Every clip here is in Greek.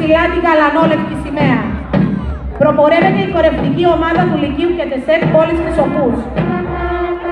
ψηλά την γαλανόλευκη σημαία. Προπορεύεται η κορευτική ομάδα του Λυκείου και ΤΕΣΕΚ πόλης Χρυσοπούς.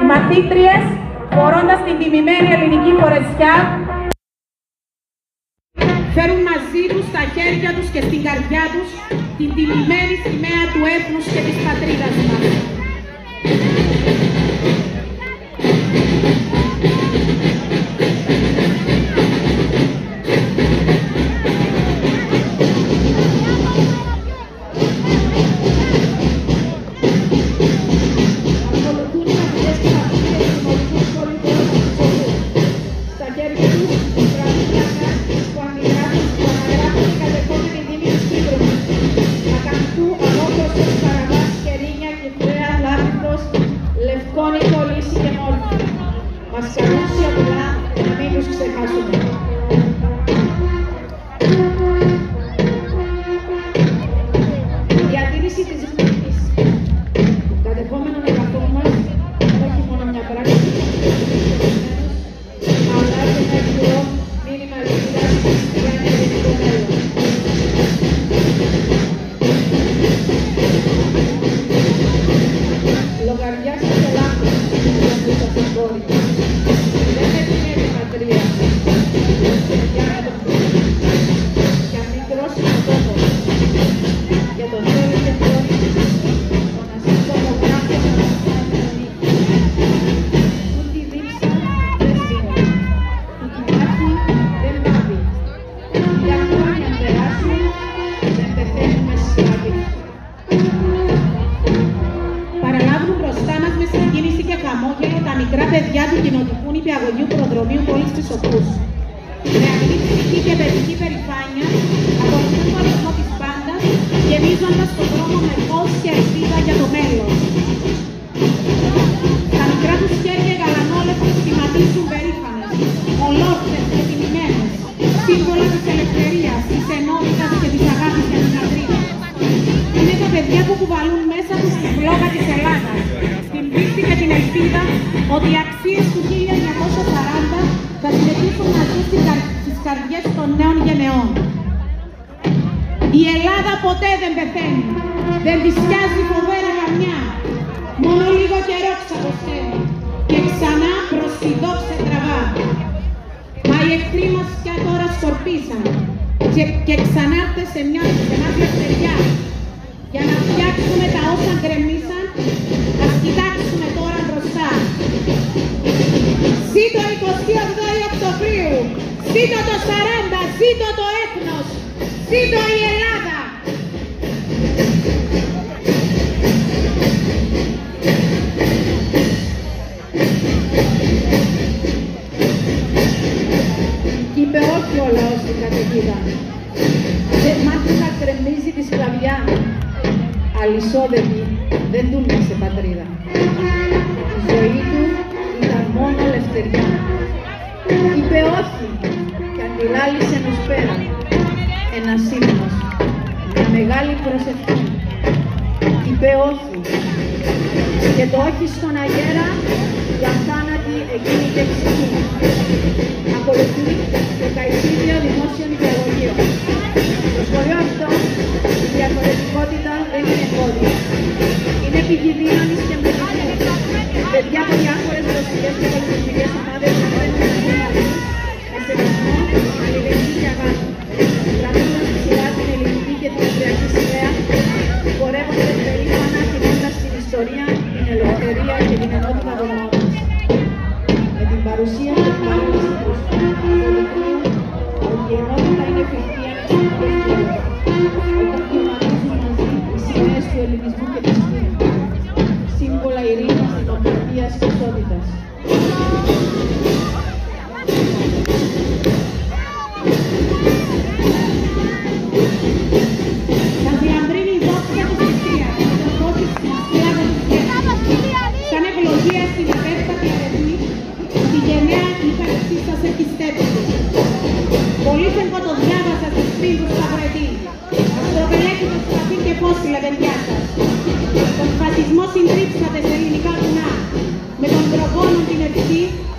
Οι μαθήτριες, φορώντας την τιμημένη ελληνική φορεσιά, φέρουν μαζί τους στα χέρια τους και στην καρδιά τους την τιμημένη σημαία του έθνους και της πατρίδας μας.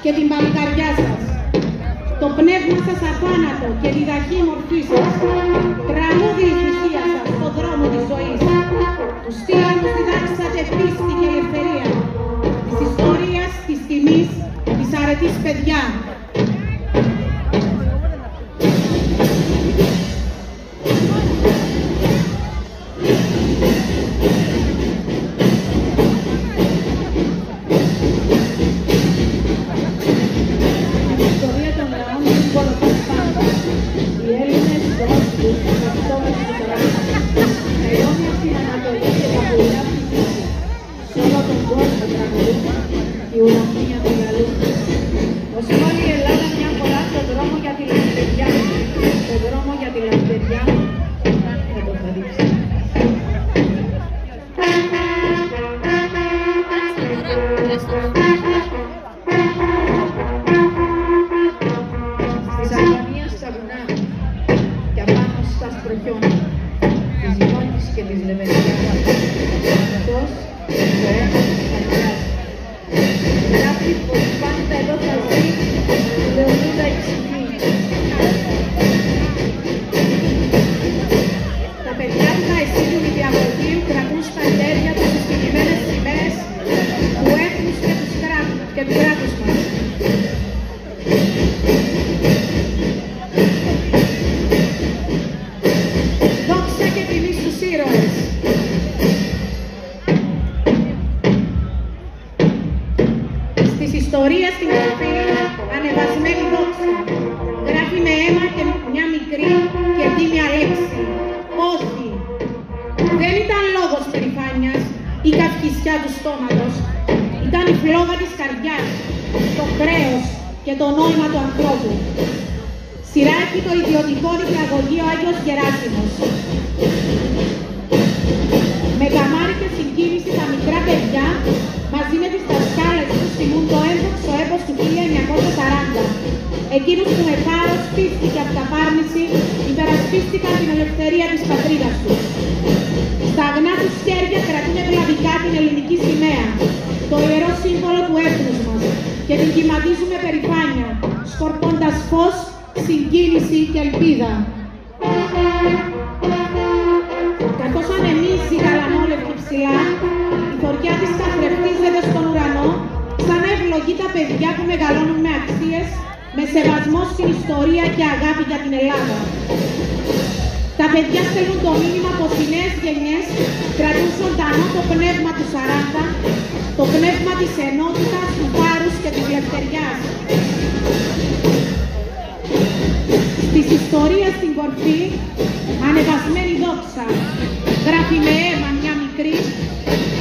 και την παλικαριά σας. Το πνεύμα σας αθάνατο και τη δαχή μορφή σας. τους, τους αυτόματους του Σαράντα, αιώνια στην Ανατολή και τα πουλιά φυσική. Σ' όλο τον κόσμο τραγουδούν, η ουρανία μεγαλούν. Ως όλη η Ελλάδα μια φορά στον δρόμο για τη λαμπεριά, στον δρόμο για τη λαμπεριά, θα το θα δείξει. Στις Αλβανίας στα βουνά και απάνω στα στροχιώνα της Νότης και της Λεβενιάς αυτός το ένα αγκιάζει. Γράφει πως πάντα εδώ θα ζει Λεωνίδα η ψυχή. Τα παιδιά του Καϊσίδου Νηπιαγωγείου κρατούν στα χέρια τους τις κινημένες σημαίες του έθνους και του κράτους μας. Δόξα και τιμή στους ήρωες. Στις ιστορίες στην κορφή ανεβασμένη δόξα. Γράφει με αίμα και μια μικρή και τίμια λέξη. Όχι. Δεν ήταν λόγος περηφάνειας ή καυχησιά του στόματος. Ήταν η φλόγα της καρδιάς, το χρέος και το νόημα του ανθρώπου. Σειρά έχει το ιδιωτικό νηπιαγωγείο Άγιος Γεράσιμος. Με καμάρι και συγκίνηση τα μικρά παιδιά μαζί με τις δασκάλες τους θυμούν το ένδοξο έπος του 1940. Εκείνους που με θάρρος, πίστη και αυταπάρνηση υπερασπίστηκαν την ελευθερία της πατρίδας τους. Στα αγνά τους χέρια κρατούν ευλαβικά την ελληνική σημαία, το ιερό σύμβολο του έθνους μας, και την κυματίζουμε περηφάνεια, σκορπώντας φως, συγκίνηση και ελπίδα. Καθώς ανεμίζει γαλανόλευκη ψηλά, η θωριά της καθρεφτίζεται στον ουρανό, σαν να ευλογεί τα παιδιά που μεγαλώνουν με αξίες, με σεβασμό στην ιστορία και αγάπη για την Ελλάδα. Τα παιδιά στέλνουν το μήνυμα πως οι νέες γενιές κρατούν ζωντανό το πνεύμα του 40, το πνεύμα της ενότητας, του θάρρους και της ελευθεριάς. Στις ιστορίες στην κορφή, ανεβασμένη δόξα, γράφει με αίμα μια μικρή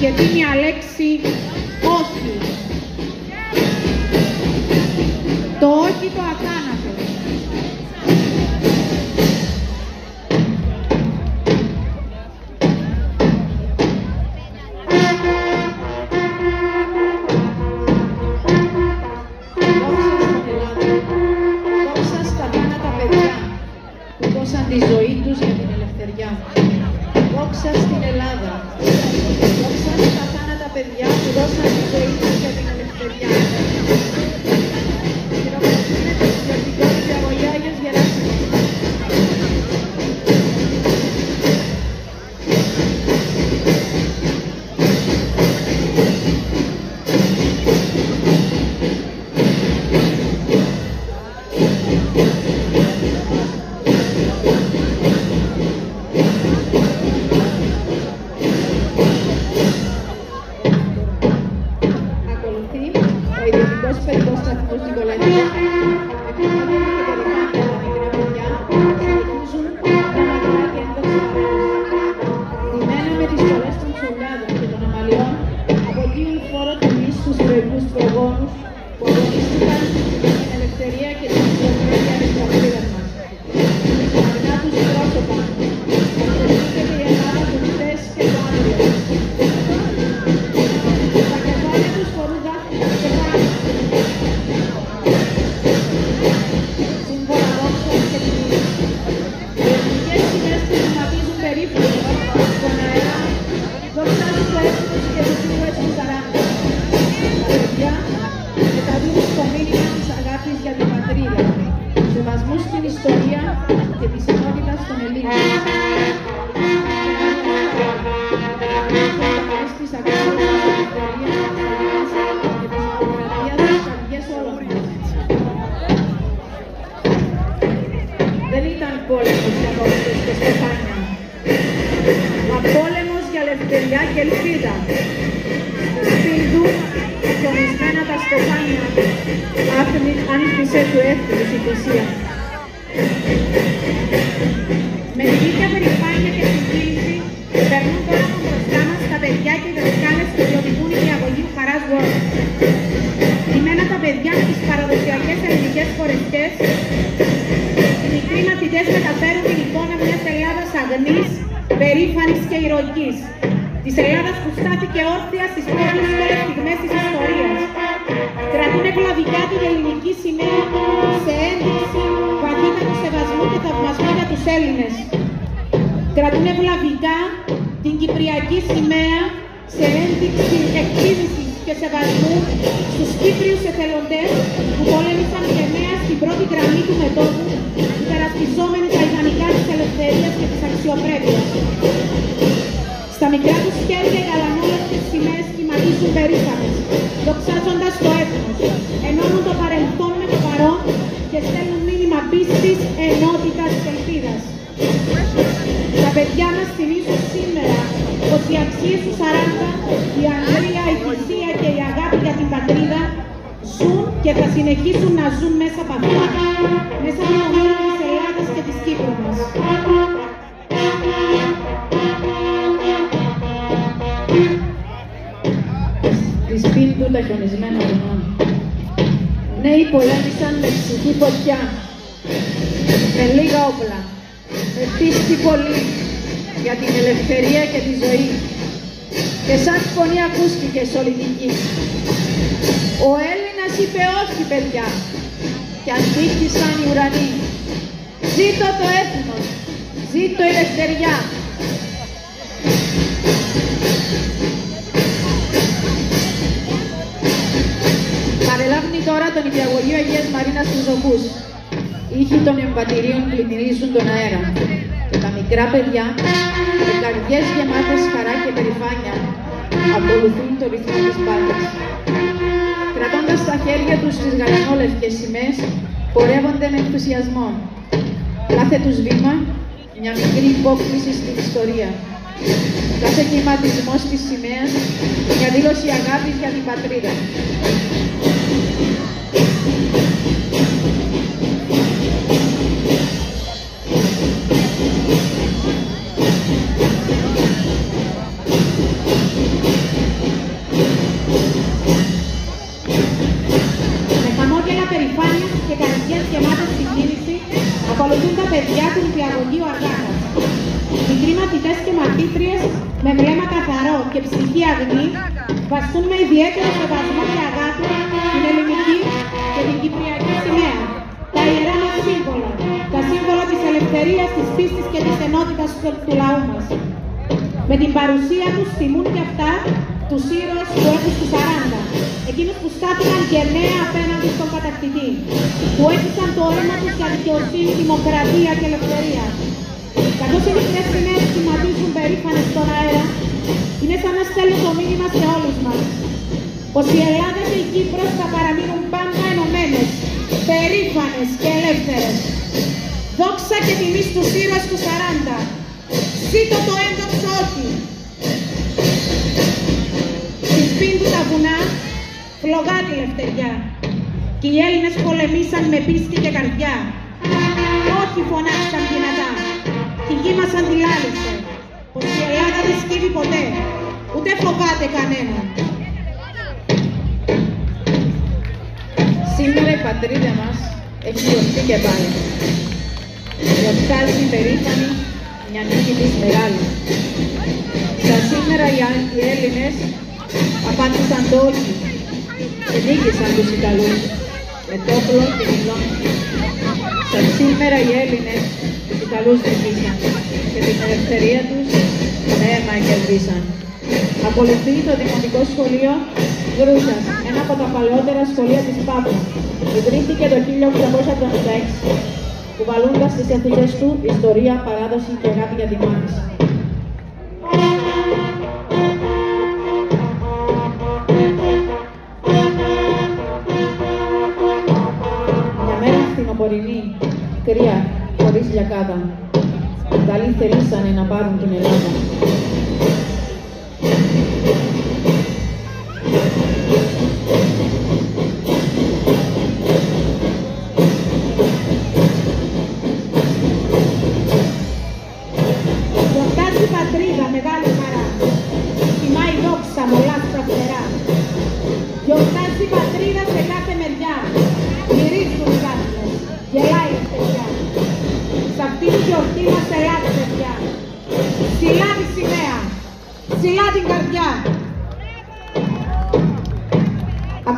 και τίμια λέξη, όχι. Το όχι το αθάνατο. Τη ζωή τους για την ελευθεριά. Δόξα στην Ελλάδα. Δόξα στα θάνατα παιδιά που δώσαν τη ζωή τους για την ελευθεριά. Χειροκροτούμε το ιδιωτικό νηπιαγωγείο Άγιος Γεράσιμος. Άνοιξε του έθνους η θυσία. Με την ίδια περηφάνεια και συγκίνηση περνούν τώρα από μπροστά μας τα παιδιά και οι δασκάλες που διοδηγούν νηπιαγωγείου Χαράς World. Κειμένα τα παιδιά με τις παραδοσιακές ελληνικές φορεστές, οι μικροί μαθητές μεταφέρουν την εικόνα μιας Ελλάδας αγνής, περήφανης και ηρωικής. Της Ελλάδας που στάθηκε όρθια στις πιο δύσκολες στιγμές της ιστορίας. Κρατούν ευλαβικά την ελληνική σημαία σε ένδειξη βαθύτατου σεβασμού και θαυμασμού για τους Έλληνες. Κρατούν ευλαβικά την κυπριακή σημαία σε ένδειξη εκτίμησης και σεβασμού στους Κύπριους εθελοντές που πολέμησαν γενναία στην πρώτη γραμμή του μετώπου, υπερασπιζόμενοι τα ιδανικά της ελευθερίας και της αξιοπρέπειας. Στα μικρά τους χέρια οι γαλανόλευκες σημαίες σχηματίζουν περήφανες, δοξάζοντας το έθνος, ενώνουν το παρελθόν με το παρόν και στέλνουν μήνυμα πίστης, ενότητας και ελπίδας. Τα παιδιά μας θυμίζουν σήμερα πως οι αξίες του 40, η ανδρεία, η θυσία και η αγάπη για την πατρίδα ζουν και θα συνεχίσουν να ζουν μέσα από αυτό, μέσα από το μέλλον της Ελλάδας και της Κύπρου μας. Της πίντου τα χιονισμένα βουνών. Νέοι πολέμησαν με ψυχή φωτιά, με λίγα όπλα, με πίστη πολύ για την ελευθερία και τη ζωή. Και σαν φωνή ακούστηκε σε όλη την γη. Ο Έλληνας είπε όχι, παιδιά, και αντίκησαν οι ουρανοί. Ζήτω το έθνος, ζήτω η ελευθεριά. Παρελάβνει τώρα τον νηπιαγωγείο Αγίας Μαρίνας στους Ζωκούς. Ήχοι των εμβατηρίων πλημμυρίζουν τον αέρα. Και τα μικρά παιδιά, με καρδιές γεμάτες χαρά και περηφάνεια, ακολουθούν το ρυθμό της μπάντας. Κρατώντας στα χέρια τους τις γαλανόλευκες σημαίες, πορεύονται με ενθουσιασμό. Κάθε τους βήμα, μια μικρή υπόκληση στην ιστορία. Κάθε κυματισμός της σημαίας, μια δήλωση αγάπης για την πατρίδα. Ακολουθούν τα παιδιά του νηπιαγωγείου Αγάπας. Μικροί μαθητές και μαθήτριες με βλέμμα καθαρό και ψυχή αγνή βαστούν με ιδιαίτερο σεβασμό και αγάπη την ελληνική και την κυπριακή σημαία, τα ιερά μας σύμβολα, τα σύμβολα της ελευθερίας, της πίστης και της ενότητας του λαού μας. Με την παρουσία τους τιμούν και αυτά τους ήρωες του έτους του 40, εκείνους που στάθηκαν γενναία απέναντι στον κατακτητή, που έζησαν το αίμα τους για δικαιοσύνη, δημοκρατία και ελευθερία. Καθώς οι μικρές σημαίες σχηματίζουν περήφανες στον αέρα, είναι σαν να στέλνουν το μήνυμα σε όλους μας, πως η Ελλάδα και η Κύπρος θα παραμείνουν πάντα ενωμένες, περήφανες και ελεύθερες. Δόξα και τιμή στους ήρωες του 40. Ζήτω το ένδοξο όχι. Της πίντου τα βουνά, φλογά τη λευτεριά. Και οι Έλληνες πολεμήσαν με πίστη και καρδιά. Όχι φωνάξαν δυνατά. Τη γη μας αντιλάλησε, πως η Ελλάδα δεν σκύβει ποτέ, ούτε φοβάται κανέναν. Σήμερα η πατρίδα μας έχει γιορτή και πάλι. Γιορτάζει περήφανη μια νίκη της μεγάλη. Στα σήμερα οι Έλληνες απάντησαν το όχι και νίκησαν τους Ιταλούς με τόπλο και μιλόν. Στα σήμερα οι Έλληνες τους Ιταλούς νίκησαν και την ελευθερία τους με αίμα κερδίσαν. Ακολουθεί το Δημοτικό Σχολείο Βρούσας, ένα από τα παλαιότερα σχολεία της Πάτρας. Ιδρύθηκε το 1876, κουβαλώντας στις αιθούσες του ιστορία, παράδοση και αγάπη για τη μάχη. Μια μέρα φθινοπορεινή, κρύα, χωρίς λιακάδα, οι Ιταλοί θελήσανε να πάρουν την Ελλάδα.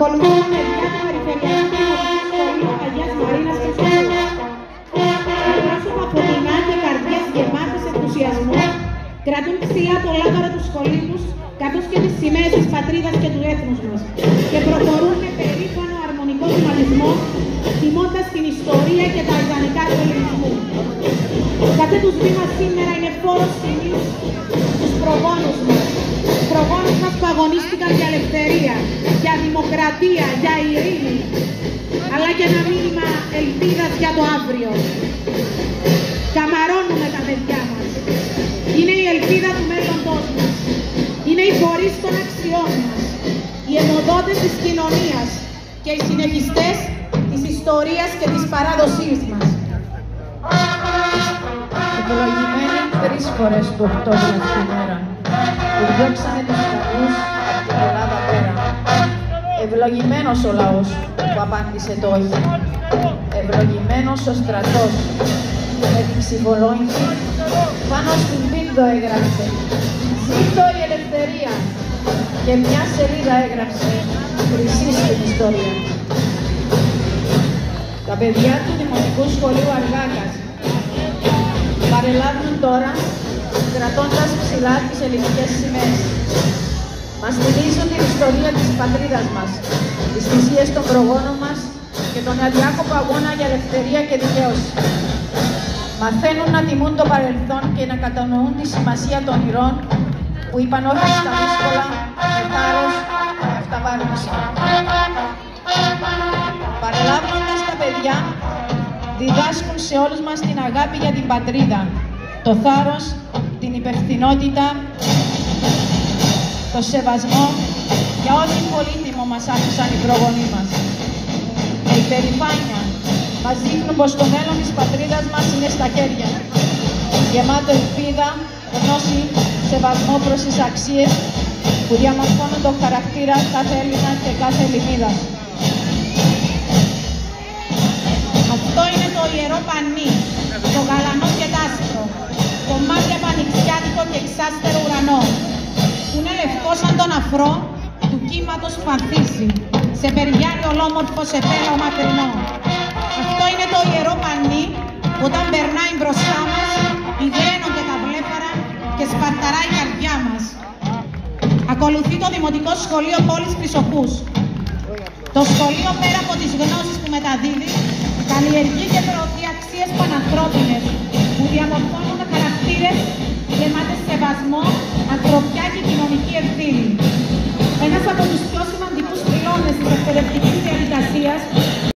Ακολουθούν παιδιά του Περιφερειακού Δημοτικού Σχολείου Αγίας Μαρίνας Χρυσοπούς. Πρόσωπα φωτεινά και καρδιές γεμάτες ενθουσιασμό κρατούν ψηλά το λάβαρο του σχολείου τους, καθώς και τις σημαίες της πατρίδας και του έθνους μας, και προχωρούν με περήφανο αρμονικό βηματισμό, τιμώντας την ιστορία και τα ιδανικά του ελληνισμού. Κάθε τους βήμα σήμερα είναι φόρος τιμής στους προγόνους μας που αγωνίστηκαν για ελευθερία, για δημοκρατία, για ειρήνη, αλλά και ένα μήνυμα ελπίδας για το αύριο. Καμαρώνουμε τα παιδιά μας. Είναι η ελπίδα του μέλλοντός μας. Είναι οι φορείς των αξιών μας, οι αιμοδότες της κοινωνίας και οι συνεχιστές της ιστορίας και της παράδοσής μας. Ευλογημένοι 3 φορές του Οκτώβρη αυτή μέρα, που διώξανε τους κακούς από την Ελλάδα πέρα. Ευλογημένος ο λαός που απάντησε το όχι. Ευλογημένος ο στρατός με την ψυχολόγηση πάνω στην πίντο έγραψε «Ζήτω η ελευθερία» και μια σελίδα έγραψε «Χρυσή στην ιστορία». Τα παιδιά του Δημοτικού Σχολείου Αργάκας παρελάβουν τώρα κρατώντας ψηλά τις ελληνικές σημαίες. Μας θυμίζουν την ιστορία της πατρίδας μας, τις θυσίες των προγόνων μας και τον αδιάκοπο αγώνα για ελευθερία και δικαίωση. Μαθαίνουν να τιμούν το παρελθόν και να κατανοούν τη σημασία των ηρών που είπαν όχι στα δύσκολα, με θάρρος και αυταβάρνηση. Παρελάβοντας τα παιδιά, διδάσκουν σε όλους μας την αγάπη για την πατρίδα, το θάρρος, την υπευθυνότητα, το σεβασμό για ό,τι πολύτιμο μας άφησαν οι προγονείς μας. Με υπερηφάνεια μας δείχνουν πως το μέλλον της πατρίδας μας είναι στα χέρια, γεμάτο ελπίδα, γνώση, σεβασμό προς τις αξίες που διαμορφώνουν το χαρακτήρα κάθε Έλληνα και κάθε Ελληνίδα. Αυτό είναι το ιερό πανί, το γαλανό και τ' το μάτια πανηξιάτικο και εξάστερο ουρανό, που είναι λευκό σαν τον αφρό του κύματος που ανθίζει, σε περιβιάνει ολόμορφο σε πέλαιο μακρινό. Αυτό είναι το ιερό πανί που όταν περνάει μπροστά μας, ιδραίνονται τα βλέφαρα και σπαρταράει η καρδιά μας. Ακολουθεί το Δημοτικό Σχολείο Πόλης Χρυσοπούς. Το σχολείο, πέρα από τις γνώσεις που μεταδίδει, καλλιεργεί και προωθεί αξίες πανανθρώπινες που διαμορφώνουν χαρακτήρες γεμάτες σεβασμό, ανθρωπιά και κοινωνική ευθύνη. Ένας από τους πιο σημαντικούς πυλώνες της εκπαιδευτικής διαδικασίας